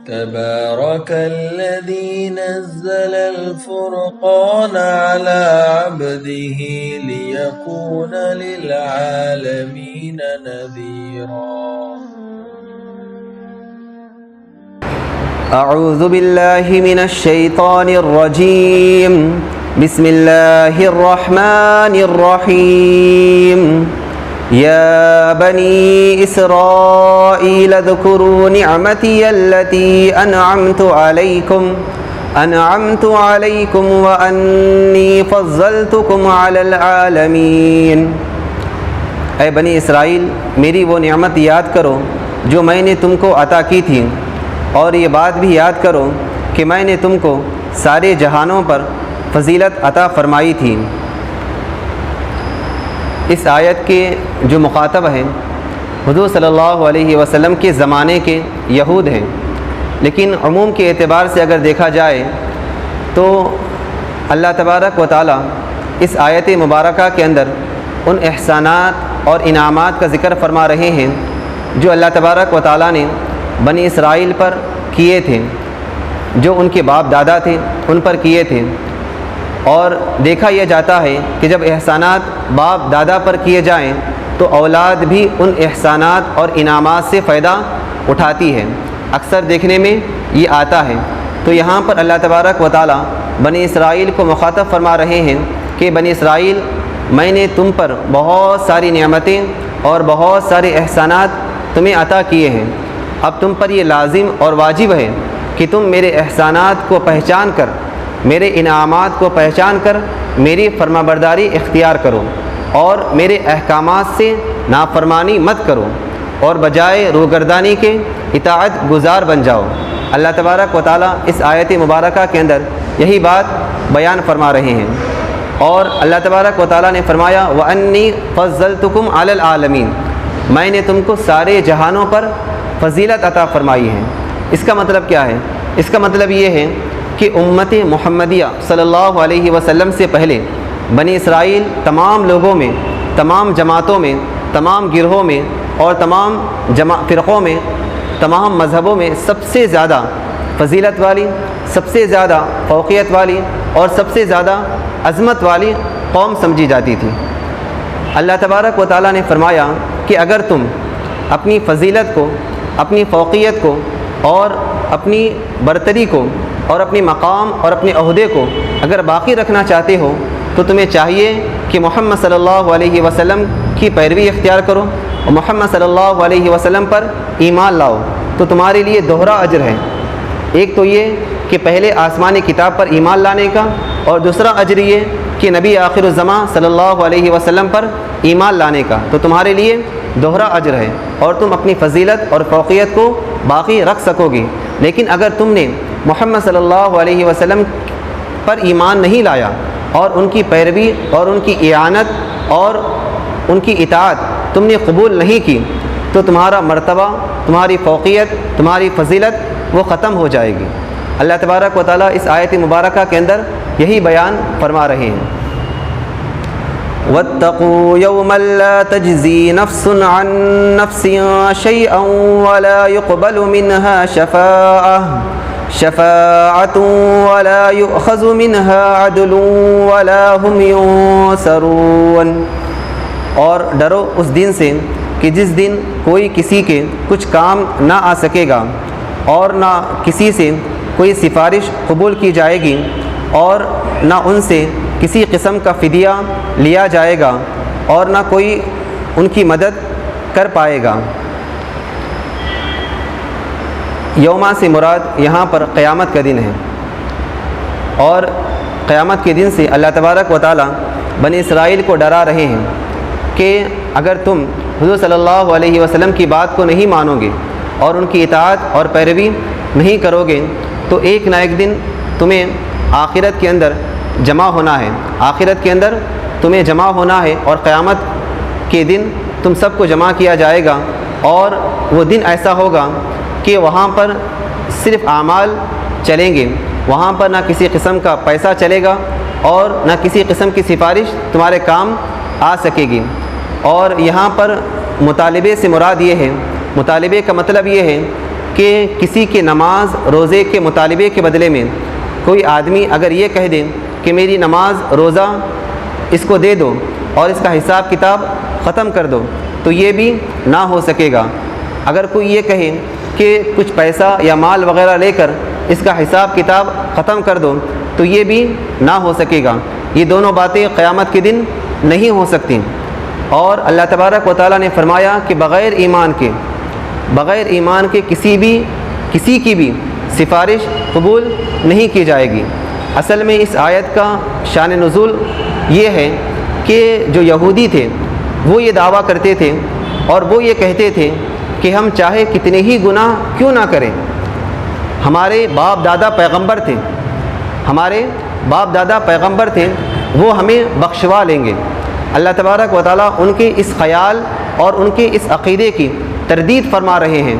تبارك الذي نزل الفرقان على عبده ليكون للعالمين نذيرا. أعوذ بالله من الشيطان الرجيم. بسم الله الرحمن الرحيم. يا بني إسرائيل اذكروا نعمتي التي أنعمت عليكم وأني فضلتكم على العالمين. اے بنی اسرائیل، میری وہ نعمت یاد کرو جو میں نے تم کو عطا کی تھی، اور یہ بات بھی یاد کرو کہ میں نے تم کو سارے جہانوں پر فضیلت عطا فرمائی تھی. اس آیت کے جو مخاطب ہیں حضور صلی اللہ علیہ وسلم کے زمانے کے یہود ہیں، لیکن عموم کے اعتبار سے اگر دیکھا جائے تو اللہ تبارک و تعالی اس آیت مبارکہ کے اندر ان احسانات اور انعامات کا ذکر فرما رہے ہیں جو اللہ تبارک و تعالی نے بنی اسرائیل پر کیے تھے، جو ان کے باپ دادا تھے ان پر کیے تھے. اور دیکھا یہ جاتا ہے کہ جب احسانات باپ دادا پر کیے جائیں تو اولاد بھی ان احسانات اور انعامات سے فائدہ اٹھاتی ہے. اکثر دیکھنے میں یہ آتا ہے. تو یہاں پر اللہ تبارک و تعالی بنی اسرائیل کو مخاطب فرما رہے ہیں کہ بنی اسرائیل، میں نے تم پر بہت ساری نعمتیں اور بہت سارے احسانات تمہیں عطا کیے ہیں. اب تم پر یہ لازم اور واجب ہے کہ تم میرے احسانات کو پہچان کر، میرے انعامات کو پہچان کر میری فرما برداری اختیار کرو اور میرے احکامات سے نافرمانی مت کرو اور بجائے روگردانی کے اطاعت گزار بن جاؤ. اللہ تبارک و تعالیٰ اس آیت مبارکہ کے اندر یہی بات بیان فرما رہے ہیں. اور اللہ تبارک و تعالیٰ نے فرمایا وَأَنِّي فَضَّلْتُكُمْ عَلَى الْعَالَمِينَ، میں نے تم کو سارے جہانوں پر فضیلت عطا فرمائی ہے. اس کا مطلب کیا ہے؟ اس کا مطلب یہ ہے کہ امت محمدیہ صلی اللہ علیہ وسلم سے پہلے بنی اسرائیل تمام لوگوں میں، تمام جماعتوں میں، تمام گروہوں میں اور تمام فرقوں میں، تمام مذہبوں میں سب سے زیادہ فضیلت والی، سب سے زیادہ فوقیت والی اور سب سے زیادہ عظمت والی قوم سمجھی جاتی تھی. اللہ تبارک و تعالیٰ نے فرمایا کہ اگر تم اپنی فضیلت کو، اپنی فوقیت کو اور اپنی برتری کو اور اپنی مقام اور اپنے عہدے کو اگر باقی رکھنا چاہتے ہو تو تمہیں چاہیے کہ محمد صلی اللہ علیہ وسلم کی پیروی اختیار کرو اور محمد صلی اللہ علیہ وسلم پر ایمان لاؤ. تو تمہارے لیے دوہرا اجر ہے. ایک تو یہ کہ پہلے آسمانی کتاب پر ایمان لانے کا، اور دوسرا اجر یہ کہ نبی آخر الزمان صلی اللہ علیہ وسلم پر ایمان لانے کا. تو تمہارے لیے دوہرا اجر ہے اور تم اپنی فضیلت اور فوقیت کو باقی رکھ سکو گے. لیکن اگر تم نے محمد صلی اللہ علیہ وسلم پر ایمان نہیں لایا اور ان کی پیروی اور ان کی اعانت اور ان کی اطاعت تم نے قبول نہیں کی تو تمہارا مرتبہ، تمہاری فوقیت، تمہاری فضیلت وہ ختم ہو جائے گی. اللہ تبارک و تعالیٰ اس آیت مبارکہ کے اندر یہی بیان فرما رہے ہیں. وَاتَّقُوا يَوْمًا لَا تَجْزِي نَفْسٌ عَن نَفْسٍ شَيْئًا وَلَا يُقْبَلُ مِنْهَا شَفَاعَةٌ وَلَا يُؤْخَذُ مِنْهَا عَدْلٌ وَلَا هُمْ يُنصَرُونَ. اور ڈرو اس دن سے کہ جس دن کوئی کسی کے کچھ کام نہ آ سکے گا اور نہ کسی سے کوئی سفارش قبول کی جائے گی اور نہ ان سے کسی قسم کا فدیہ لیا جائے گا اور نہ کوئی ان کی مدد کر پائے گا. یوما سے مراد یہاں پر قیامت کا دن ہے، اور قیامت کے دن سے اللہ تبارک و تعالی بنی اسرائیل کو ڈرا رہے ہیں کہ اگر تم حضور صلی اللہ علیہ وسلم کی بات کو نہیں مانو گے اور ان کی اطاعت اور پیروی نہیں کرو گے تو ایک نہ ایک دن تمہیں آخرت کے اندر جمع ہونا ہے. آخرت کے اندر تمہیں جمع ہونا ہے اور قیامت کے دن تم سب کو جمع کیا جائے گا. اور وہ دن ایسا ہوگا کہ وہاں پر صرف اعمال چلیں گے، وہاں پر نہ کسی قسم کا پیسہ چلے گا اور نہ کسی قسم کی سفارش تمہارے کام آ سکے گی. اور یہاں پر مطالبے سے مراد یہ ہے، مطالبے کا مطلب یہ ہے کہ کسی کے نماز روزے کے مطالبے کے بدلے میں کوئی آدمی اگر یہ کہہ دے کہ میری نماز روزہ اس کو دے دو اور اس کا حساب کتاب ختم کر دو، تو یہ بھی نہ ہو سکے گا۔ اگر کوئی یہ کہے کہ کچھ پیسہ یا مال وغیرہ لے کر اس کا حساب کتاب ختم کر دو، تو یہ بھی نہ ہو سکے گا۔ یہ دونوں باتیں قیامت کے دن نہیں ہو سکتی۔ اور اللہ تبارک و تعالیٰ نے فرمایا کہ بغیر ایمان کے کسی کی بھی سفارش قبول نہیں کی جائے گی۔ اصل میں اس آیت کا شان نزول یہ ہے کہ جو یہودی تھے وہ یہ دعویٰ کرتے تھے اور وہ یہ کہتے تھے کہ ہم چاہے کتنے ہی گناہ کیوں نہ کریں، ہمارے باپ دادا پیغمبر تھے، وہ ہمیں بخشوا لیں گے۔ اللہ تبارک و تعالیٰ ان کے اس خیال اور ان کے اس عقیدے کی تردید فرما رہے ہیں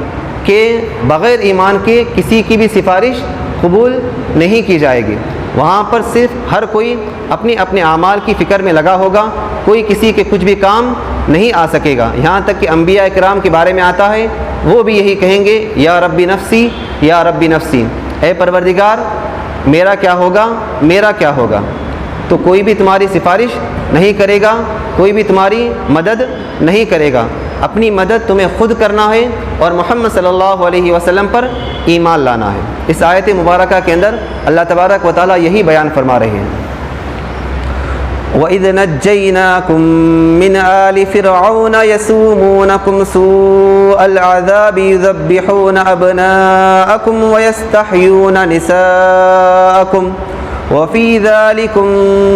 کہ بغیر ایمان کے کسی کی بھی سفارش قبول نہیں کی جائے گی۔ وہاں پر صرف ہر کوئی اپنے اپنے اعمال کی فکر میں لگا ہوگا، کوئی کسی کے کچھ بھی کام نہیں آ سکے گا۔ یہاں تک کہ انبیاء کرام کے بارے میں آتا ہے، وہ بھی یہی کہیں گے، یا ربی نفسی یا ربی نفسی، اے پروردگار میرا کیا ہوگا۔ تو کوئی بھی تمہاری سفارش نہیں کرے گا، کوئی بھی تمہاری مدد نہیں کرے گا۔ اپنی مدد تمہیں خود کرنا ہے اور محمد صلی اللہ علیہ وسلم پر ایمان لانا ہے۔ اس آیت مبارکہ کے اندر اللہ تبارک و تعالیٰ یہی بیان فرما رہے ہیں۔ وَإِذْ نَجَّيْنَاكُمْ مِنْ آلِ فِرْعَوْنَ يَسُومُونَكُمْ سُوءَ الْعَذَابِ يُذَبِّحُونَ أَبْنَاءَكُمْ وَيَسْتَحْيُونَ نِسَاءَكُمْ وَفِي ذَلِكُمْ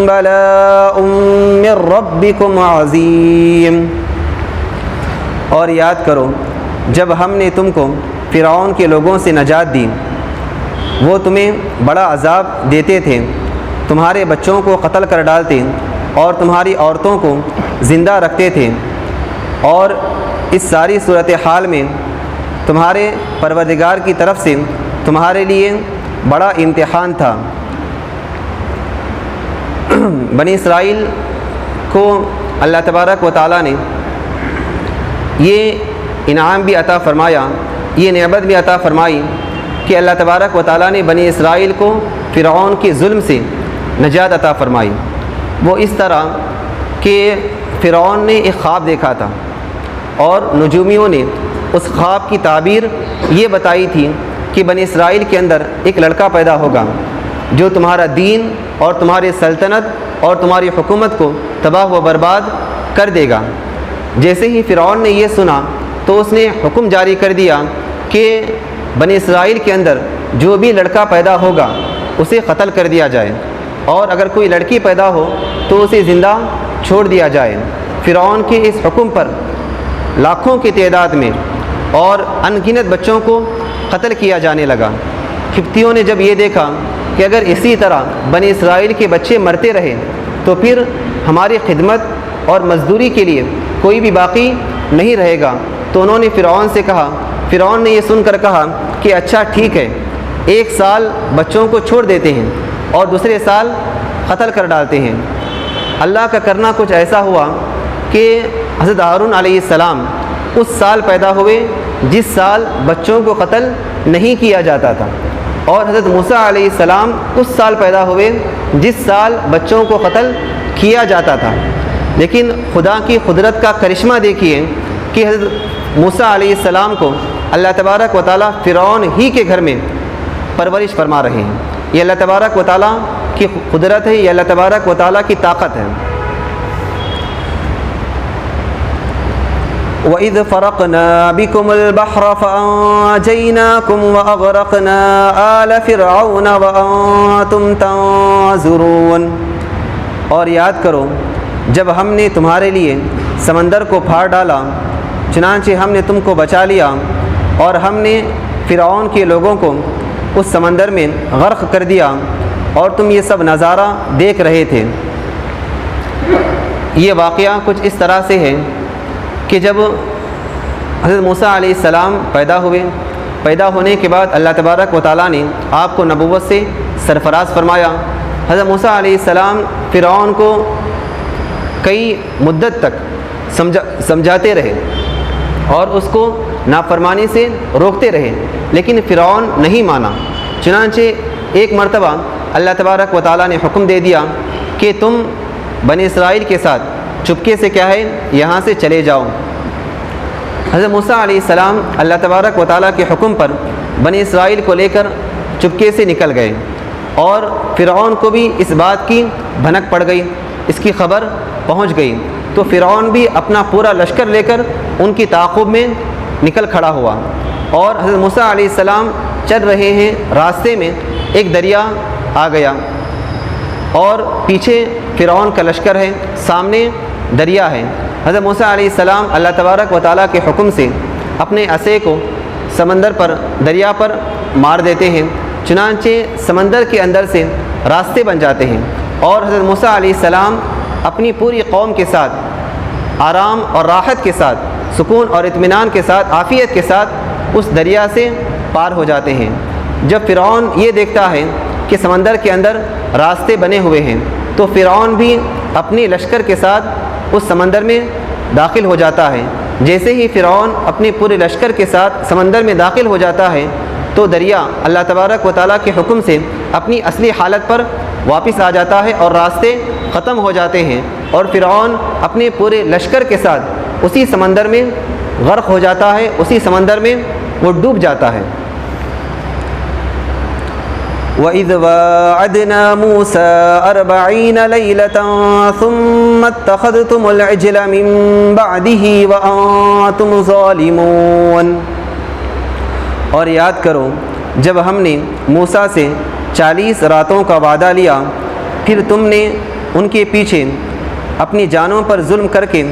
بَلَاءٌ مِّن رَّبِّكُمْ عَظِيمٌ۔ اور یاد کرو جب ہم نے تم کو فرعون کے لوگوں سے نجات دی، وہ تمہیں بڑا عذاب دیتے تھے، تمہارے بچوں کو قتل کر ڈالتے اور تمہاری عورتوں کو زندہ رکھتے تھے، اور اس ساری صورتحال میں تمہارے پروردگار کی طرف سے تمہارے لیے بڑا امتحان تھا۔ بنی اسرائیل کو اللہ تبارک و تعالیٰ نے یہ انعام بھی عطا فرمایا، یہ نعمت بھی عطا فرمائی کہ اللہ تبارک و تعالیٰ نے بنی اسرائیل کو فرعون کے ظلم سے نجات عطا فرمائی۔ وہ اس طرح کہ فرعون نے ایک خواب دیکھا تھا اور نجومیوں نے اس خواب کی تعبیر یہ بتائی تھی کہ بنی اسرائیل کے اندر ایک لڑکا پیدا ہوگا جو تمہارا دین اور تمہاری سلطنت اور تمہاری حکومت کو تباہ و برباد کر دے گا۔ جیسے ہی فرعون نے یہ سنا تو اس نے حکم جاری کر دیا کہ بنی اسرائیل کے اندر جو بھی لڑکا پیدا ہوگا اسے قتل کر دیا جائے، اور اگر کوئی لڑکی پیدا ہو تو اسے زندہ چھوڑ دیا جائے۔ فرعون کے اس حکم پر لاکھوں کی تعداد میں اور ان گنت بچوں کو قتل کیا جانے لگا۔ قبطیوں نے جب یہ دیکھا کہ اگر اسی طرح بنی اسرائیل کے بچے مرتے رہے تو پھر ہماری خدمت اور مزدوری کے لیے کوئی بھی باقی نہیں رہے گا، تو انہوں نے فرعون سے کہا، فرعون نے یہ سن کر کہا کہ اچھا ٹھیک ہے، ایک سال بچوں کو چھوڑ دیتے ہیں اور دوسرے سال قتل کر ڈالتے ہیں۔ اللہ کا کرنا کچھ ایسا ہوا کہ حضرت ہارون علیہ السلام اس سال پیدا ہوئے جس سال بچوں کو قتل نہیں کیا جاتا تھا، اور حضرت موسیٰ علیہ السلام اس سال پیدا ہوئے جس سال بچوں کو قتل کیا جاتا تھا۔ لیکن خدا کی قدرت کا کرشمہ دیکھیے کہ حضرت موسیٰ علیہ السلام کو اللہ تبارک و تعالیٰ فرعون ہی کے گھر میں پرورش فرما رہے ہیں۔ یہ اللہ تبارک و تعالیٰ کی قدرت ہے، یہ اللہ تبارک و تعالیٰ کی طاقت ہے۔ وَإِذْ فَرَقْنَا بِكُمُ الْبَحْرَ فَأَنْجَيْنَاكُمْ وَأَغْرَقْنَا آلَ فِرْعَوْنَ وَأَنْتُمْ تَنْظُرُونَ۔ اور یاد کرو جب ہم نے تمہارے لیے سمندر کو پھاڑ ڈالا، چنانچہ ہم نے تم کو بچا لیا اور ہم نے فرعون کے لوگوں کو اس سمندر میں غرق کر دیا اور تم یہ سب نظارہ دیکھ رہے تھے۔ یہ واقعہ کچھ اس طرح سے ہے کہ جب حضرت موسیٰ علیہ السلام پیدا ہونے کے بعد اللہ تبارک و تعالیٰ نے آپ کو نبوت سے سرفراز فرمایا۔ حضرت موسیٰ علیہ السلام فرعون کو کئی مدت تک سمجھاتے رہے اور اس کو نافرمانی سے روکتے رہے، لیکن فرعون نہیں مانا۔ چنانچہ ایک مرتبہ اللہ تبارک و تعالیٰ نے حکم دے دیا کہ تم بنی اسرائیل کے ساتھ چپکے سے کیا ہے یہاں سے چلے جاؤ۔ حضرت موسیٰ علیہ السلام اللہ تبارک و تعالیٰ کے حکم پر بنی اسرائیل کو لے کر چپکے سے نکل گئے، اور فرعون کو بھی اس بات کی بھنک پڑ گئی، اس کی خبر پہنچ گئی، تو فرعون بھی اپنا پورا لشکر لے کر ان کی تعاقب میں نکل کھڑا ہوا۔ اور حضرت موسیٰ علیہ السلام چل رہے ہیں، راستے میں ایک دریا آ گیا، اور پیچھے فرعون کا لشکر ہے، سامنے دریا ہے۔ حضرت موسیٰ علیہ السلام اللہ تبارک و تعالیٰ کے حکم سے اپنے عصے کو سمندر پر، دریا پر مار دیتے ہیں، چنانچہ سمندر کے اندر سے راستے بن جاتے ہیں، اور حضرت موسیٰ علیہ السلام اپنی پوری قوم کے ساتھ آرام اور راحت کے ساتھ، سکون اور اطمینان کے ساتھ، عافیت کے ساتھ اس دریا سے پار ہو جاتے ہیں۔ جب فرعون یہ دیکھتا ہے کہ سمندر کے اندر راستے بنے ہوئے ہیں، تو فرعون بھی اپنی لشکر کے ساتھ اس سمندر میں داخل ہو جاتا ہے۔ جیسے ہی فرعون اپنے پورے لشکر کے ساتھ سمندر میں داخل ہو جاتا ہے، تو دریا اللہ تبارک و تعالیٰ کے حکم سے اپنی اصلی حالت پر واپس آ جاتا ہے، اور راستے ختم ہو جاتے ہیں، اور فرعون اپنے پورے لشکر کے ساتھ اسی سمندر میں غرق ہو جاتا ہے، اسی سمندر میں وہ ڈوب جاتا ہے۔ وَإِذْ وَاعَدْنَا مُوسَىٰ 40 لَيْلَةً ثُمَّ اتَّخَذْتُمُ الْعِجْلَ مِن بَعْدِهِ وَأَنتُمْ ظَالِمُونَ۔ اور یاد کرو جب ہم نے موسیٰ سے 40 راتوں کا وعدہ لیا، پھر تم نے ان کے پیچھے اپنی جانوں پر ظلم کر کے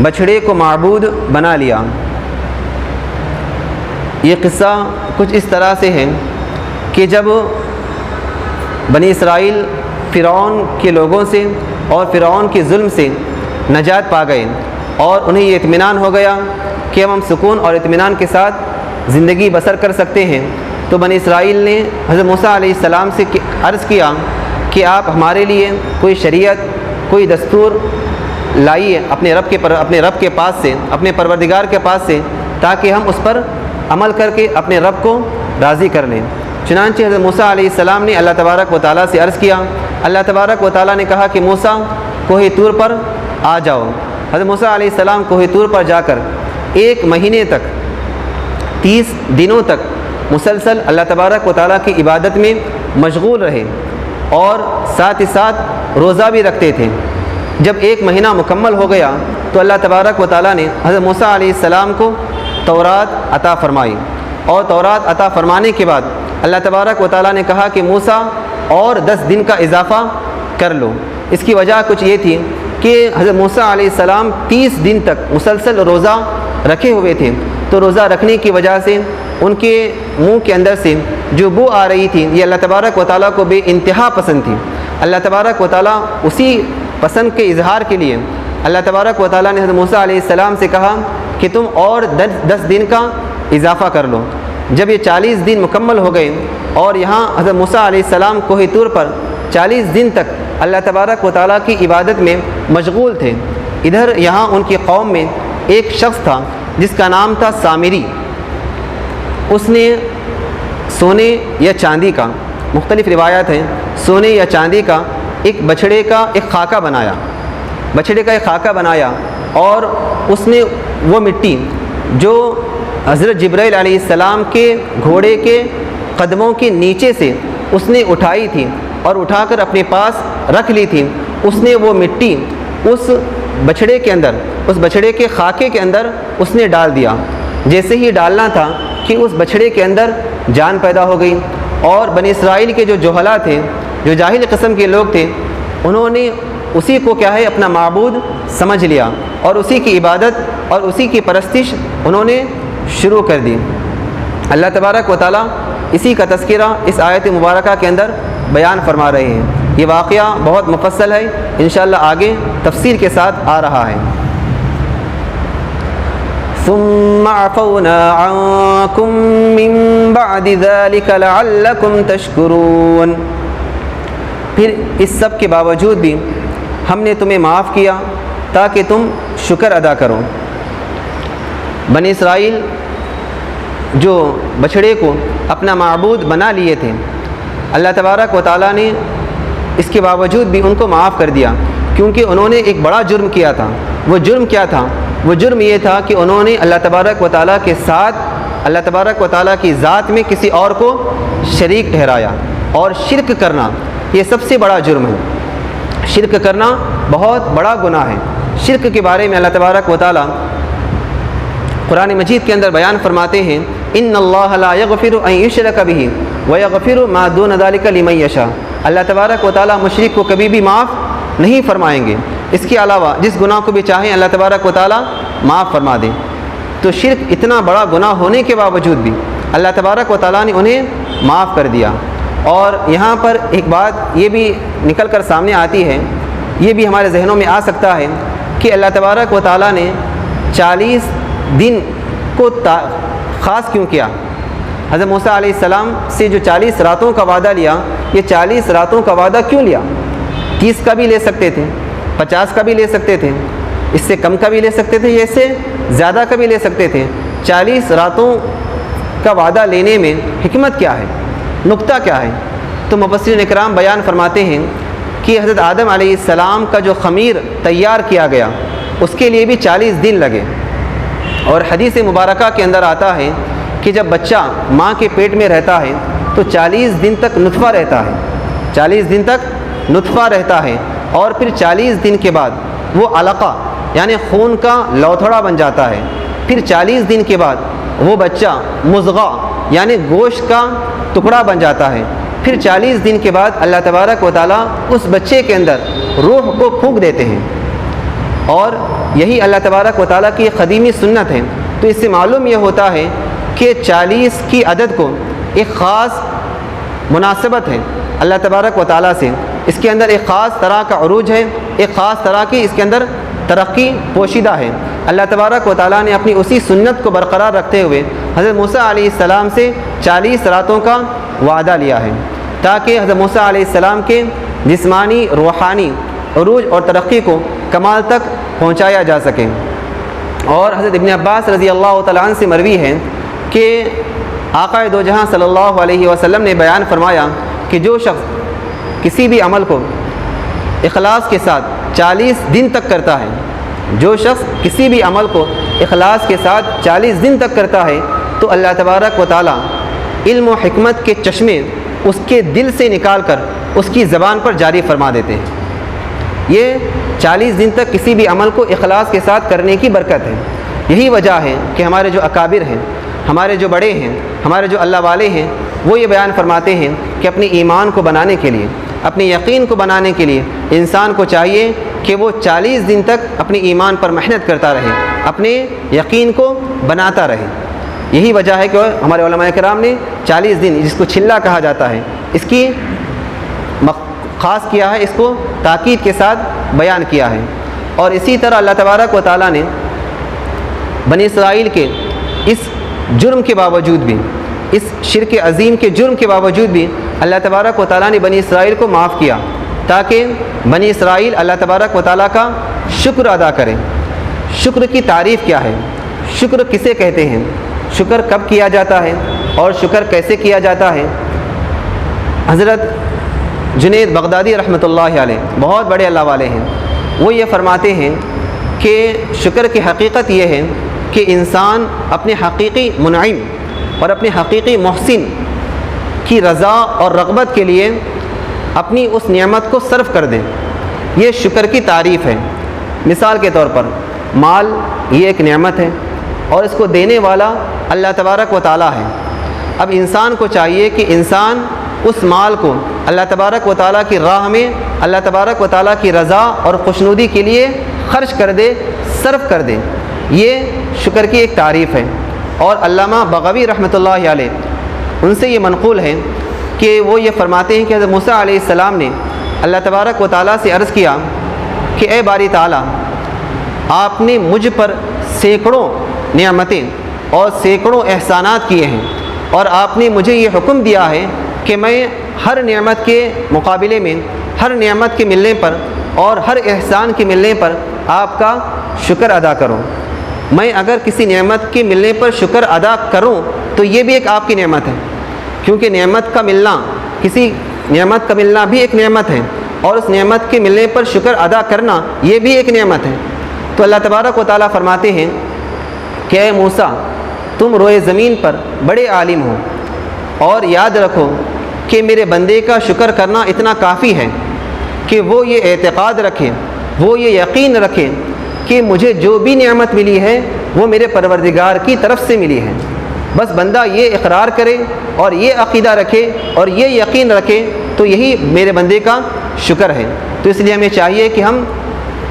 بچھڑے کو معبود بنا لیا۔ یہ قصہ کچھ اس طرح سے ہے کہ جب بنی اسرائیل فرعون کے لوگوں سے اور فرعون کے ظلم سے نجات پا گئے، اور انہیں یہ اطمینان ہو گیا کہ ہم سکون اور اطمینان کے ساتھ زندگی بسر کر سکتے ہیں، تو بنی اسرائیل نے حضرت موسیٰ علیہ السلام سے عرض کیا کہ آپ ہمارے لیے کوئی شریعت، کوئی دستور لائیے اپنے رب کے پاس سے، اپنے پروردگار کے پاس سے، تاکہ ہم اس پر عمل کر کے اپنے رب کو راضی کر لیں۔ چنانچہ حضرت موسیٰ علیہ السلام نے اللہ تبارک و تعالیٰ سے عرض کیا۔ اللہ تبارک و تعالیٰ نے کہا کہ موسیٰ کوہ طور پر آ جاؤ۔ حضرت موسیٰ علیہ السلام کوہ طور پر جا کر 1 مہینے تک 30 دنوں تک مسلسل اللہ تبارک و تعالیٰ کی عبادت میں مشغول رہے، اور ساتھ ہی ساتھ روزہ بھی رکھتے تھے۔ جب 1 مہینہ مکمل ہو گیا تو اللہ تبارک و تعالیٰ نے حضرت موسیٰ علیہ السلام کو تورات عطا فرمائی، اور تورات عطا فرمانے کے بعد اللہ تبارک و تعالیٰ نے کہا کہ موسیٰ اور 10 دن کا اضافہ کر لو۔ اس کی وجہ کچھ یہ تھی کہ حضرت موسیٰ علیہ السلام 30 دن تک مسلسل روزہ رکھے ہوئے تھے، تو روزہ رکھنے کی وجہ سے ان کے منہ کے اندر سے جو بو آ رہی تھی، یہ اللہ تبارک و تعالیٰ کو بے انتہا پسند تھی۔ اللہ تبارک و تعالیٰ اسی پسند کے اظہار کے لیے اللہ تبارک و تعالیٰ نے حضرت موسیٰ علیہ السلام سے کہا کہ تم اور 10 دن کا اضافہ کر لو۔ جب یہ 40 دن مکمل ہو گئے، اور یہاں حضرت موسیٰ علیہ السلام کوہ طور پر 40 دن تک اللہ تبارک و تعالیٰ کی عبادت میں مشغول تھے، ادھر یہاں ان کی قوم میں ایک شخص تھا جس کا نام تھا سامری۔ اس نے سونے یا چاندی کا، مختلف روایات ہیں، سونے یا چاندی کا ایک بچھڑے کا ایک خاکہ بنایا، اور اس نے وہ مٹی جو حضرت جبرائیل علیہ السلام کے گھوڑے کے قدموں کے نیچے سے اس نے اٹھائی تھی اور اٹھا کر اپنے پاس رکھ لی تھی، اس نے وہ مٹی اس بچھڑے کے اندر، اس بچھڑے کے خاکے کے اندر اس نے ڈال دیا۔ جیسے ہی ڈالنا تھا کہ اس بچھڑے کے اندر جان پیدا ہو گئی، اور بنی اسرائیل کے جو جوہلا تھے، جو جاہل قسم کے لوگ تھے، انہوں نے اسی کو کیا ہے اپنا معبود سمجھ لیا، اور اسی کی عبادت اور اسی کی پرستش انہوں نے شروع کر دی۔ اللہ تبارک و تعالیٰ اسی کا تذکرہ اس آیت مبارکہ کے اندر بیان فرما رہے ہیں۔ یہ واقعہ بہت مفصل ہے، انشاءاللہ آگے تفصیل کے ساتھ آ رہا ہے۔ ثم عفونا عنكم من بعد ذلك لعلكم تشكرون۔ پھر اس سب کے باوجود بھی ہم نے تمہیں معاف کیا تاکہ تم شکر ادا کرو۔ بنی اسرائیل جو بچھڑے کو اپنا معبود بنا لیے تھے، اللہ تبارک و تعالیٰ نے اس کے باوجود بھی ان کو معاف کر دیا، کیونکہ انہوں نے ایک بڑا جرم کیا تھا۔ وہ جرم کیا تھا؟ وہ جرم یہ تھا کہ انہوں نے اللہ تبارک و تعالیٰ کے ساتھ اللہ تبارک و تعالیٰ کی ذات میں کسی اور کو شریک ٹھہرایا، اور شرک کرنا یہ سب سے بڑا جرم ہے۔ شرک کرنا بہت بڑا گناہ ہے۔ شرک کے بارے میں اللہ تبارک و تعالیٰ قرآن مجید کے اندر بیان فرماتے ہیں، ان اللہ لا یغفر ان یشرک بہ ویغفر ما دون ذلک لمن یشاء۔ اللہ تبارک و تعالیٰ مشرک کو کبھی بھی معاف نہیں فرمائیں گے، اس کے علاوہ جس گناہ کو بھی چاہیں اللہ تبارک و تعالیٰ معاف فرما دیں۔ تو شرک اتنا بڑا گناہ ہونے کے باوجود بھی اللہ تبارک و تعالیٰ نے انہیں معاف کر دیا۔ اور یہاں پر ایک بات یہ بھی نکل کر سامنے آتی ہے، یہ بھی ہمارے ذہنوں میں آ سکتا ہے کہ اللہ تبارک و تعالیٰ نے 40 دن کو خاص کیوں کیا؟ حضرت موسیٰ علیہ السلام سے جو 40 راتوں کا وعدہ لیا، یہ 40 راتوں کا وعدہ کیوں لیا؟ 30 کا بھی لے سکتے تھے، 50 کا بھی لے سکتے تھے، اس سے کم کا بھی لے سکتے تھے، اس سے زیادہ کا بھی لے سکتے تھے۔ 40 راتوں کا وعدہ لینے میں حکمت کیا ہے؟ نقطہ کیا ہے؟ تو مفسرین اکرام بیان فرماتے ہیں کہ حضرت آدم علیہ السلام کا جو خمیر تیار کیا گیا اس کے لیے بھی 40 دن لگے۔ اور حدیث مبارکہ کے اندر آتا ہے کہ جب بچہ ماں کے پیٹ میں رہتا ہے تو 40 دن تک نطفہ رہتا ہے، 40 دن تک نطفہ رہتا ہے، اور پھر 40 دن کے بعد وہ علقہ یعنی خون کا لوتھڑا بن جاتا ہے۔ پھر 40 دن کے بعد وہ بچہ مضغہ یعنی گوشت کا ٹکڑا بن جاتا ہے۔ پھر 40 دن کے بعد اللہ تبارک و تعالیٰ اس بچے کے اندر روح کو پھونک دیتے ہیں، اور یہی اللہ تبارک و تعالیٰ کی قدیمی سنت ہے۔ تو اس سے معلوم یہ ہوتا ہے کہ 40 کی عدد کو ایک خاص مناسبت ہے اللہ تبارک و تعالیٰ سے، اس کے اندر ایک خاص طرح کا عروج ہے، ایک خاص طرح کی اس کے اندر ترقی پوشیدہ ہے۔ اللہ تبارک و تعالیٰ نے اپنی اسی سنت کو برقرار رکھتے ہوئے حضرت موسیٰ علیہ السلام سے 40 راتوں کا وعدہ لیا ہے، تاکہ حضرت موسیٰ علیہ السلام کے جسمانی روحانی عروج اور ترقی کو کمال تک پہنچایا جا سکے۔ اور حضرت ابن عباس رضی اللہ تعالیٰ عنہ سے مروی ہے کہ آقا دو جہاں صلی اللہ علیہ وسلم نے بیان فرمایا کہ جو شخص کسی بھی عمل کو اخلاص کے ساتھ 40 دن تک کرتا ہے، جو شخص کسی بھی عمل کو اخلاص کے ساتھ 40 دن تک کرتا ہے تو اللہ تبارک و تعالیٰ علم و حکمت کے چشمے اس کے دل سے نکال کر اس کی زبان پر جاری فرما دیتے ہیں۔ یہ 40 دن تک کسی بھی عمل کو اخلاص کے ساتھ کرنے کی برکت ہے۔ یہی وجہ ہے کہ ہمارے جو اکابر ہیں، ہمارے جو بڑے ہیں، ہمارے جو اللہ والے ہیں، وہ یہ بیان فرماتے ہیں کہ اپنے ایمان کو بنانے کے لیے، اپنے یقین کو بنانے کے لیے انسان کو چاہیے کہ وہ 40 دن تک اپنے ایمان پر محنت کرتا رہے، اپنے یقین کو بناتا رہے۔ یہی وجہ ہے کہ ہمارے علماء کرام نے 40 دن جس کو چھلا کہا جاتا ہے اس کی خاص کیا ہے، اس کو تاکید کے ساتھ بیان کیا ہے۔ اور اسی طرح اللہ تبارک و تعالیٰ نے بنی اسرائیل کے اس جرم کے باوجود بھی، اس شرک عظیم کے جرم کے باوجود بھی اللہ تبارک و تعالیٰ نے بنی اسرائیل کو معاف کیا، تاکہ بنی اسرائیل اللہ تبارک و تعالیٰ کا شکر ادا کریں۔ شکر کی تعریف کیا ہے؟ شکر کسے کہتے ہیں؟ شکر کب کیا جاتا ہے اور شکر کیسے کیا جاتا ہے؟ حضرت جنید بغدادی رحمۃ اللہ علیہ بہت بڑے اللہ والے ہیں، وہ یہ فرماتے ہیں کہ شکر کی حقیقت یہ ہے کہ انسان اپنے حقیقی منعم اور اپنے حقیقی محسن کی رضا اور رغبت کے لیے اپنی اس نعمت کو صرف کر دیں۔ یہ شکر کی تعریف ہے۔ مثال کے طور پر مال یہ ایک نعمت ہے اور اس کو دینے والا اللہ تبارک و تعالیٰ ہے۔ اب انسان کو چاہیے کہ انسان اس مال کو اللہ تبارک و تعالیٰ کی راہ میں اللہ تبارک و تعالیٰ کی رضا اور خوشنودی کے لیے خرچ کر دے، صرف کر دے۔ یہ شکر کی ایک تعریف ہے۔ اور علامہ بغوی رحمۃ اللہ علیہ ان سے یہ منقول ہے کہ وہ یہ فرماتے ہیں کہ حضرت موسیٰ علیہ السلام نے اللہ تبارک و تعالیٰ سے عرض کیا کہ اے باری تعالیٰ، آپ نے مجھ پر سینکڑوں نعمتیں اور سینکڑوں احسانات کیے ہیں، اور آپ نے مجھے یہ حکم دیا ہے کہ میں ہر نعمت کے مقابلے میں، ہر نعمت کے ملنے پر اور ہر احسان کے ملنے پر آپ کا شکر ادا کروں۔ میں اگر کسی نعمت کے ملنے پر شکر ادا کروں تو یہ بھی ایک آپ کی نعمت ہے، کیونکہ نعمت کا ملنا، کسی نعمت کا ملنا بھی ایک نعمت ہے، اور اس نعمت کے ملنے پر شکر ادا کرنا یہ بھی ایک نعمت ہے۔ تو اللہ تبارک و تعالیٰ فرماتے ہیں کہ اے موسیٰ، تم روئے زمین پر بڑے عالم ہو، اور یاد رکھو کہ میرے بندے کا شکر کرنا اتنا کافی ہے کہ وہ یہ اعتقاد رکھے، وہ یہ یقین رکھے کہ مجھے جو بھی نعمت ملی ہے وہ میرے پروردگار کی طرف سے ملی ہے۔ بس بندہ یہ اقرار کرے اور یہ عقیدہ رکھے اور یہ یقین رکھے تو یہی میرے بندے کا شکر ہے۔ تو اس لیے ہمیں چاہیے کہ ہم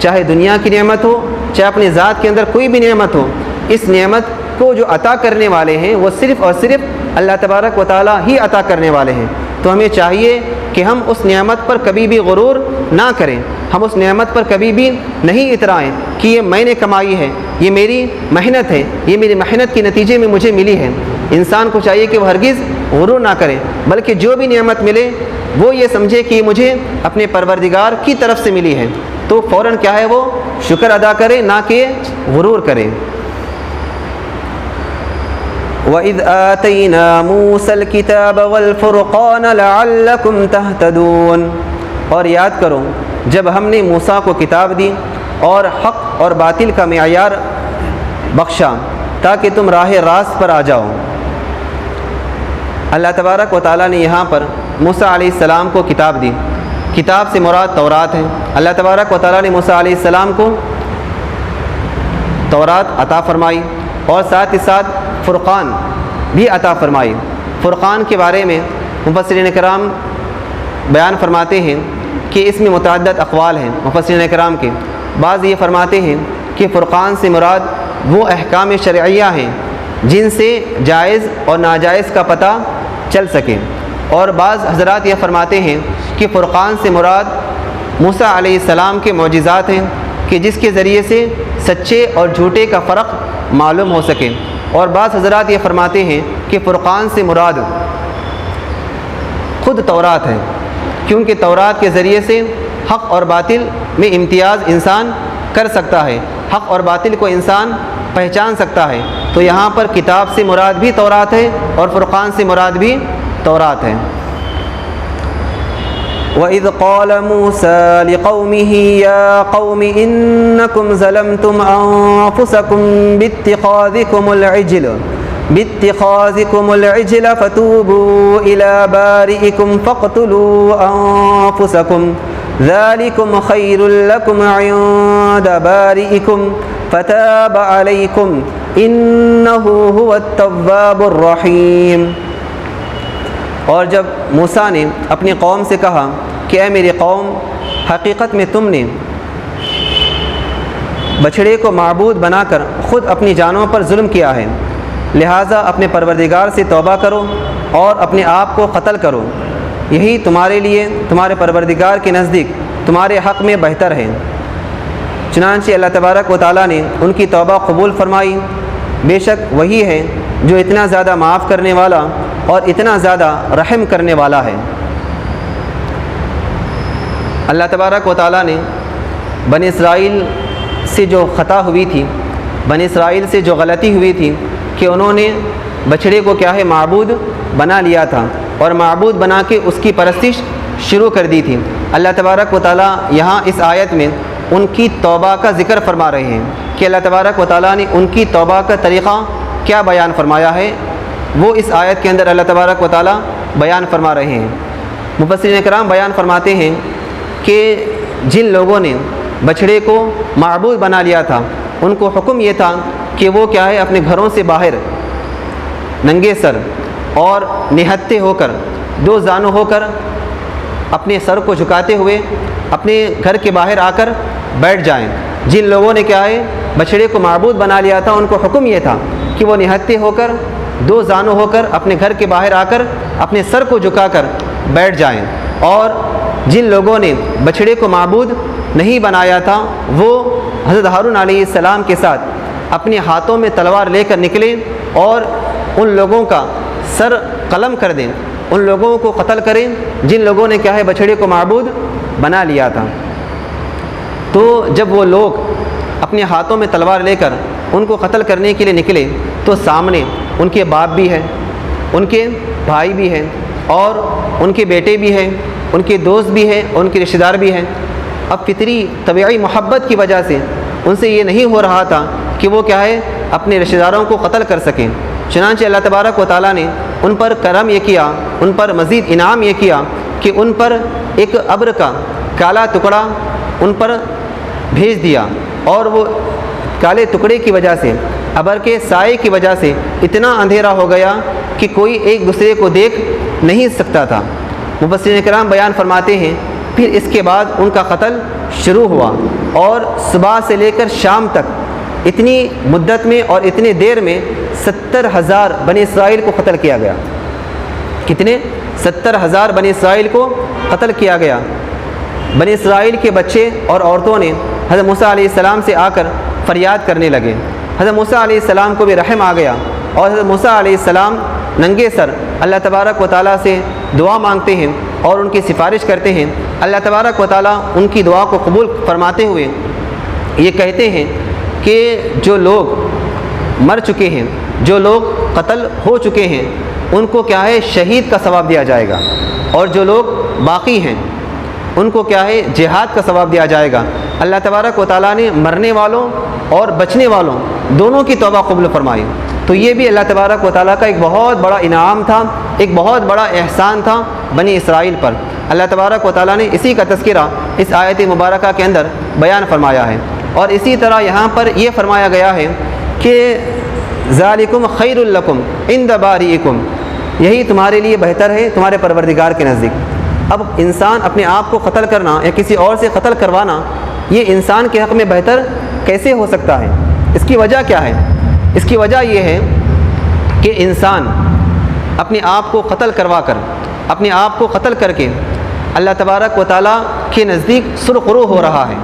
چاہے دنیا کی نعمت ہو، چاہے اپنی ذات کے اندر کوئی بھی نعمت ہو، اس نعمت کو جو عطا کرنے والے ہیں وہ صرف اور صرف اللہ تبارک و تعالیٰ ہی عطا کرنے والے ہیں۔ تو ہمیں چاہیے کہ ہم اس نعمت پر کبھی بھی غرور نہ کریں، ہم اس نعمت پر کبھی بھی نہیں اترائیں کہ یہ میں نے کمائی ہے، یہ میری محنت ہے، یہ میری محنت کے نتیجے میں مجھے ملی ہے۔ انسان کو چاہیے کہ وہ ہرگز غرور نہ کرے، بلکہ جو بھی نعمت ملے وہ یہ سمجھے کہ یہ مجھے اپنے پروردگار کی طرف سے ملی ہے، تو فوراً کیا ہے وہ شکر ادا کرے، نہ کہ غرور کرے۔ وَإِذْ آتَيْنَا مُوسَى الْكِتَابَ وَالْفُرْقَانَ لَعَلَّكُمْ تَهْتَدُونَ، اور یاد کرو جب ہم نے موسیٰ کو کتاب دی اور حق اور باطل کا معیار بخشا تاکہ تم راہ راست پر آ جاؤ۔ اللہ تبارک و تعالیٰ نے یہاں پر موسیٰ علیہ السلام کو کتاب دی، کتاب سے مراد تورات ہے۔ اللہ تبارک و تعالیٰ نے موسیٰ علیہ السلام کو تورات عطا فرمائی اور ساتھ ہی ساتھ فرقان بھی عطا فرمائی۔ فرقان کے بارے میں مفسرین کرام بیان فرماتے ہیں کہ اس میں متعدد اقوال ہیں مفسرین کرام کے۔ بعض یہ فرماتے ہیں کہ فرقان سے مراد وہ احکام شرعیہ ہیں جن سے جائز اور ناجائز کا پتہ چل سکے، اور بعض حضرات یہ فرماتے ہیں کہ فرقان سے مراد موسیٰ علیہ السلام کے معجزات ہیں کہ جس کے ذریعے سے سچے اور جھوٹے کا فرق معلوم ہو سکے، اور بعض حضرات یہ فرماتے ہیں کہ فرقان سے مراد خود تورات ہے، کیونکہ تورات کے ذریعے سے حق اور باطل میں امتیاز انسان کر سکتا ہے، حق اور باطل کو انسان پہچان سکتا ہے۔ تو یہاں پر کتاب سے مراد بھی تورات ہے اور فرقان سے مراد بھی تورات ہے۔ وَإِذْ قَالَ مُوسَى لِقَوْمِهِ يَا قَوْمِ إِنَّكُمْ ظَلَمْتُمْ أَنفُسَكُمْ بِاتِّخَاذِكُمُ الْعِجْلَ فَتُوبُوا إِلَى بَارِئِكُمْ فَاقْتُلُوا أَنفُسَكُمْ ذَلِكُمْ خَيْرٌ لَكُمْ عِندَ بَارِئِكُمْ فَتَابَ عَلَيْكُمْ إِنَّهُ هُوَ التَّوَّابُ الرَّحِيمُ۔ اور جب موسیٰ نے اپنی قوم سے کہا کہ اے میری قوم، حقیقت میں تم نے بچھڑے کو معبود بنا کر خود اپنی جانوں پر ظلم کیا ہے، لہٰذا اپنے پروردگار سے توبہ کرو اور اپنے آپ کو قتل کرو، یہی تمہارے لیے تمہارے پروردگار کے نزدیک تمہارے حق میں بہتر ہے۔ چنانچہ اللہ تبارک و تعالیٰ نے ان کی توبہ قبول فرمائی، بے شک وہی ہے جو اتنا زیادہ معاف کرنے والا اور اتنا زیادہ رحم کرنے والا ہے۔ اللہ تبارک و تعالیٰ نے بنی اسرائیل سے جو خطا ہوئی تھی، بنی اسرائیل سے جو غلطی ہوئی تھی کہ انہوں نے بچھڑے کو کیا ہے معبود بنا لیا تھا اور معبود بنا کے اس کی پرستش شروع کر دی تھی، اللہ تبارک و تعالیٰ یہاں اس آیت میں ان کی توبہ کا ذکر فرما رہے ہیں کہ اللہ تبارک و تعالیٰ نے ان کی توبہ کا طریقہ کیا بیان فرمایا ہے، وہ اس آیت کے اندر اللہ تبارک و تعالیٰ بیان فرما رہے ہیں۔ مفسرین کرام بیان فرماتے ہیں کہ جن لوگوں نے بچھڑے کو معبود بنا لیا تھا ان کو حکم یہ تھا کہ وہ کیا ہے اپنے گھروں سے باہر ننگے سر اور نہتے ہو کر، دو زانو ہو کر، اپنے سر کو جھکاتے ہوئے اپنے گھر کے باہر آ کر بیٹھ جائیں۔ جن لوگوں نے کیا ہے بچھڑے کو معبود بنا لیا تھا ان کو حکم یہ تھا کہ وہ نہتے ہو کر، دو زانو ہو کر اپنے گھر کے باہر آ کر اپنے سر کو جھکا کر بیٹھ جائیں، اور جن لوگوں نے بچھڑے کو معبود نہیں بنایا تھا وہ حضرت ہارون علیہ السلام کے ساتھ اپنے ہاتھوں میں تلوار لے کر نکلیں اور ان لوگوں کا سر قلم کر دیں، ان لوگوں کو قتل کریں جن لوگوں نے کیا ہے بچھڑے کو معبود بنا لیا تھا۔ تو جب وہ لوگ اپنے ہاتھوں میں تلوار لے کر ان کو قتل کرنے کے لیے نکلے تو سامنے ان کے باپ بھی ہیں، ان کے بھائی بھی ہیں، اور ان کے بیٹے بھی ہیں، ان کے دوست بھی ہیں، ان کے رشتہ دار بھی ہیں۔ اب فطری طبیعی محبت کی وجہ سے ان سے یہ نہیں ہو رہا تھا کہ وہ کیا ہے اپنے رشتہ داروں کو قتل کر سکیں۔ چنانچہ اللہ تبارک و تعالیٰ نے ان پر کرم یہ کیا، ان پر مزید انعام یہ کیا کہ ان پر ایک ابر کا کالا ٹکڑا ان پر بھیج دیا، اور وہ کالے ٹکڑے کی وجہ سے، ابر کے سائے کی وجہ سے اتنا اندھیرا ہو گیا کہ کوئی ایک دوسرے کو دیکھ نہیں سکتا تھا۔ مفسرین کرام بیان فرماتے ہیں پھر اس کے بعد ان کا قتل شروع ہوا، اور صبح سے لے کر شام تک اتنی مدت میں اور اتنے دیر میں 70,000 بنی اسرائیل کو قتل کیا گیا۔ کتنے؟ 70,000 بنی اسرائیل کو قتل کیا گیا۔ بنی اسرائیل کے بچے اور عورتوں نے حضرت موسیٰ علیہ السلام سے آ کر فریاد کرنے لگے۔ حضرت موسیٰ علیہ السلام کو بھی رحم آ گیا، اور حضرت موسیٰ علیہ السلام ننگے سر اللہ تبارک و تعالیٰ سے دعا مانگتے ہیں اور ان کی سفارش کرتے ہیں۔ اللہ تبارک و تعالیٰ ان کی دعا کو قبول فرماتے ہوئے یہ کہتے ہیں کہ جو لوگ مر چکے ہیں، جو لوگ قتل ہو چکے ہیں، ان کو کیا ہے شہید کا ثواب دیا جائے گا، اور جو لوگ باقی ہیں ان کو کیا ہے جہاد کا ثواب دیا جائے گا۔ اللہ تبارک و تعالیٰ نے مرنے والوں اور بچنے والوں دونوں کی توبہ قبول فرمائی۔ تو یہ بھی اللہ تبارک و تعالیٰ کا ایک بہت بڑا انعام تھا، ایک بہت بڑا احسان تھا بنی اسرائیل پر۔ اللہ تبارک و تعالیٰ نے اسی کا تذکرہ اس آیت مبارکہ کے اندر بیان فرمایا ہے، اور اسی طرح یہاں پر یہ فرمایا گیا ہے کہ ذالکم خیر لکم عند باریکم، یہی تمہارے لیے بہتر ہے تمہارے پروردگار کے نزدیک۔ اب انسان اپنے آپ کو قتل کرنا یا کسی اور سے قتل کروانا یہ انسان کے حق میں بہتر کیسے ہو سکتا ہے؟ اس کی وجہ کیا ہے؟ اس کی وجہ یہ ہے کہ انسان اپنے آپ کو قتل کروا کر، اپنے آپ کو قتل کر کے اللہ تبارک و تعالیٰ کے نزدیک سرخرو ہو رہا ہے۔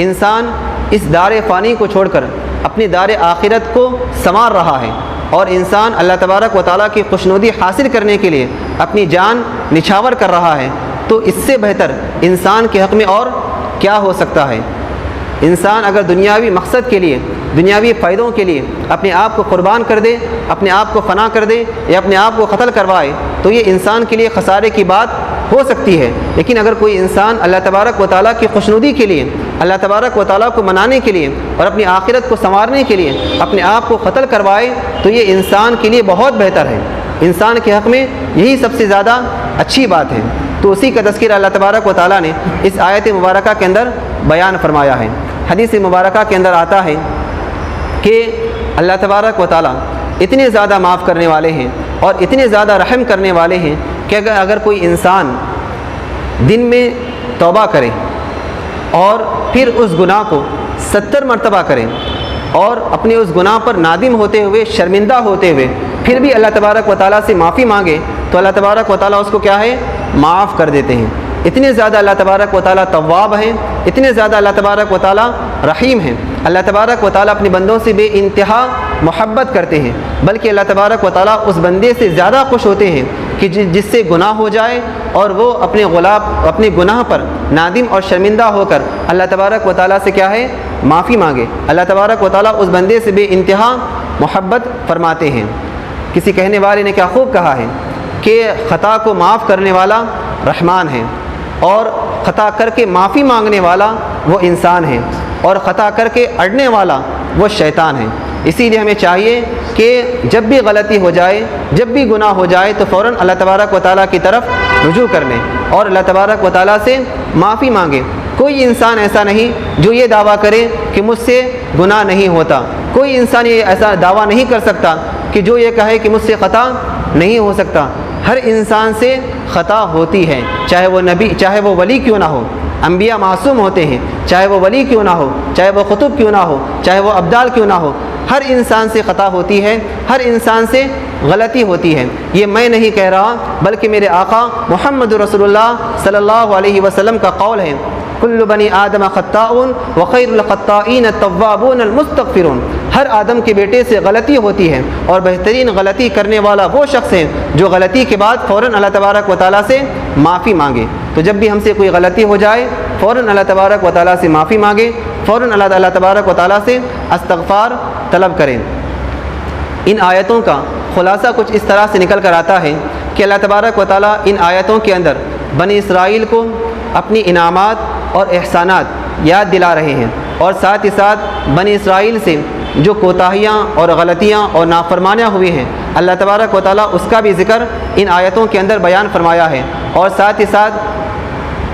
انسان اس دار فانی کو چھوڑ کر اپنی دار آخرت کو سنوار رہا ہے، اور انسان اللہ تبارک و تعالیٰ کی خوشنودی حاصل کرنے کے لیے اپنی جان نچھاور کر رہا ہے۔ تو اس سے بہتر انسان کے حق میں اور کیا ہو سکتا ہے؟ انسان اگر دنیاوی مقصد کے لیے، دنیاوی فائدوں کے لیے اپنے آپ کو قربان کر دے، اپنے آپ کو فنا کر دے، یا اپنے آپ کو قتل کروائے، تو یہ انسان کے لیے خسارے کی بات ہو سکتی ہے۔ لیکن اگر کوئی انسان اللہ تبارک و تعالیٰ کی خوشنودی کے لیے، اللہ تبارک و تعالیٰ کو منانے کے لیے اور اپنی آخرت کو سنوارنے کے لیے اپنے آپ کو قتل کروائے، تو یہ انسان کے لیے بہت بہتر ہے، انسان کے حق میں یہی سب سے زیادہ اچھی بات ہے۔ تو اسی کا تذکرہ اللہ تبارک و تعالیٰ نے اس آیت مبارکہ کے اندر بیان فرمایا ہے۔ حدیث مبارکہ کے اندر آتا ہے کہ اللہ تبارک و تعالیٰ اتنے زیادہ معاف کرنے والے ہیں اور اتنے زیادہ رحم کرنے والے ہیں کہ اگر کوئی انسان دن میں توبہ کرے اور پھر اس گناہ کو 70 مرتبہ کرے، اور اپنے اس گناہ پر نادم ہوتے ہوئے، شرمندہ ہوتے ہوئے پھر بھی اللہ تبارک و تعالیٰ سے معافی مانگے، تو اللہ تبارک و تعالیٰ اس کو کیا ہے معاف کر دیتے ہیں۔ اتنے زیادہ اللہ تبارک و تعالیٰ تواب ہیں، اتنے زیادہ اللہ تبارک و تعالیٰ رحیم ہیں۔ اللہ تبارک و تعالیٰ اپنے بندوں سے بے انتہا محبت کرتے ہیں، بلکہ اللہ تبارک و تعالیٰ اس بندے سے زیادہ خوش ہوتے ہیں کہ جس سے گناہ ہو جائے اور وہ اپنے گناہ پر نادم اور شرمندہ ہو کر اللہ تبارک و تعالیٰ سے کیا ہے معافی مانگے۔ اللہ تبارک و تعالیٰ اس بندے سے بے انتہا محبت فرماتے ہیں۔ کسی کہنے والے نے کیا خوب کہا ہے کہ خطا کو معاف کرنے والا رحمان ہے، اور خطا کر کے معافی مانگنے والا وہ انسان ہے، اور خطا کر کے اڑنے والا وہ شیطان ہے۔ اسی لیے ہمیں چاہیے کہ جب بھی غلطی ہو جائے، جب بھی گناہ ہو جائے، تو فوراً اللہ تبارک و تعالیٰ کی طرف رجوع کر لیں اور اللہ تبارک و تعالیٰ سے معافی مانگیں۔ کوئی انسان ایسا نہیں جو یہ دعویٰ کرے کہ مجھ سے گناہ نہیں ہوتا، کوئی انسان یہ ایسا دعویٰ نہیں کر سکتا کہ جو یہ کہے کہ مجھ سے خطا نہیں ہو سکتا۔ ہر انسان سے خطا ہوتی ہے، چاہے وہ نبی، چاہے وہ ولی کیوں نہ ہو۔ انبیاء معصوم ہوتے ہیں، چاہے وہ ولی کیوں نہ ہو، چاہے وہ قطب کیوں نہ ہو، چاہے وہ ابدال کیوں نہ ہو۔ ہر انسان سے خطا ہوتی ہے، ہر انسان سے غلطی ہوتی ہے۔ یہ میں نہیں کہہ رہا، بلکہ میرے آقا محمد رسول اللہ صلی اللہ علیہ وسلم کا قول ہے، کل بنی آدم خطاؤن وخیر الخطائین التوابون المستغفرون۔ ہر آدم کے بیٹے سے غلطی ہوتی ہے، اور بہترین غلطی کرنے والا وہ شخص ہے جو غلطی کے بعد فوراً اللہ تبارک و تعالیٰ سے معافی مانگے۔ تو جب بھی ہم سے کوئی غلطی ہو جائے فوراً اللہ تبارک و تعالیٰ سے معافی مانگیں، فوراً اللہ تبارک و تعالیٰ سے استغفار طلب کریں۔ ان آیتوں کا خلاصہ کچھ اس طرح سے نکل کر آتا ہے کہ اللہ تبارک و تعالیٰ ان آیتوں کے اندر بنی اسرائیل کو اپنی انعامات اور احسانات یاد دلا رہے ہیں، اور ساتھ ہی ساتھ بنی اسرائیل سے جو کوتاہیاں اور غلطیاں اور نافرمانیاں ہوئی ہیں اللہ تبارک و تعالیٰ اس کا بھی ذکر ان آیتوں کے اندر بیان فرمایا ہے، اور ساتھ ہی ساتھ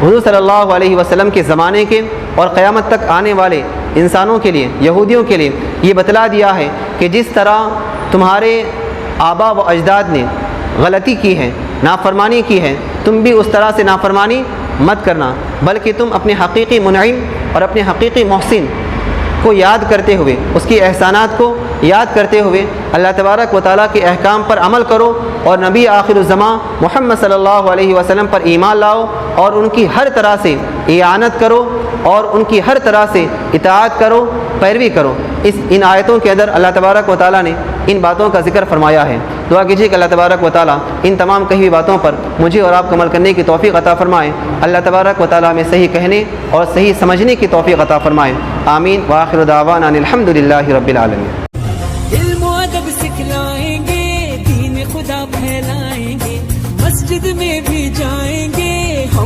حضور صلی اللہ علیہ وسلم کے زمانے کے اور قیامت تک آنے والے انسانوں کے لیے، یہودیوں کے لیے یہ بتلا دیا ہے کہ جس طرح تمہارے آبا و اجداد نے غلطی کی ہے، نافرمانی کی ہے، تم بھی اس طرح سے نافرمانی مت کرنا، بلکہ تم اپنے حقیقی منعم اور اپنے حقیقی محسن کو یاد کرتے ہوئے، اس کی احسانات کو یاد کرتے ہوئے اللہ تبارک و تعالیٰ کے احکام پر عمل کرو، اور نبی آخر الزماں محمد صلی اللہ علیہ وسلم پر ایمان لاؤ، اور ان کی ہر طرح سے اعانت کرو، اور ان کی ہر طرح سے اطاعت کرو، پیروی کرو۔ ان آیتوں کے اندر اللہ تبارک و تعالیٰ نے ان باتوں کا ذکر فرمایا ہے۔ دعا کیجیے کہ اللہ تبارک و تعالیٰ ان تمام کہی ہوئی باتوں پر مجھے اور آپ کو عمل کرنے کی توفیق عطا فرمائے۔ اللہ تبارک و تعالیٰ ہمیں صحیح کہنے اور صحیح سمجھنے کی توفیق عطا فرمائے۔ آمین وآخر دعوانا الحمد للہ رب العالمین۔ علم و ادب سکھلائیں گے، دین خدا پھیلائیں گے، مسجد میں بھی جائیں گے،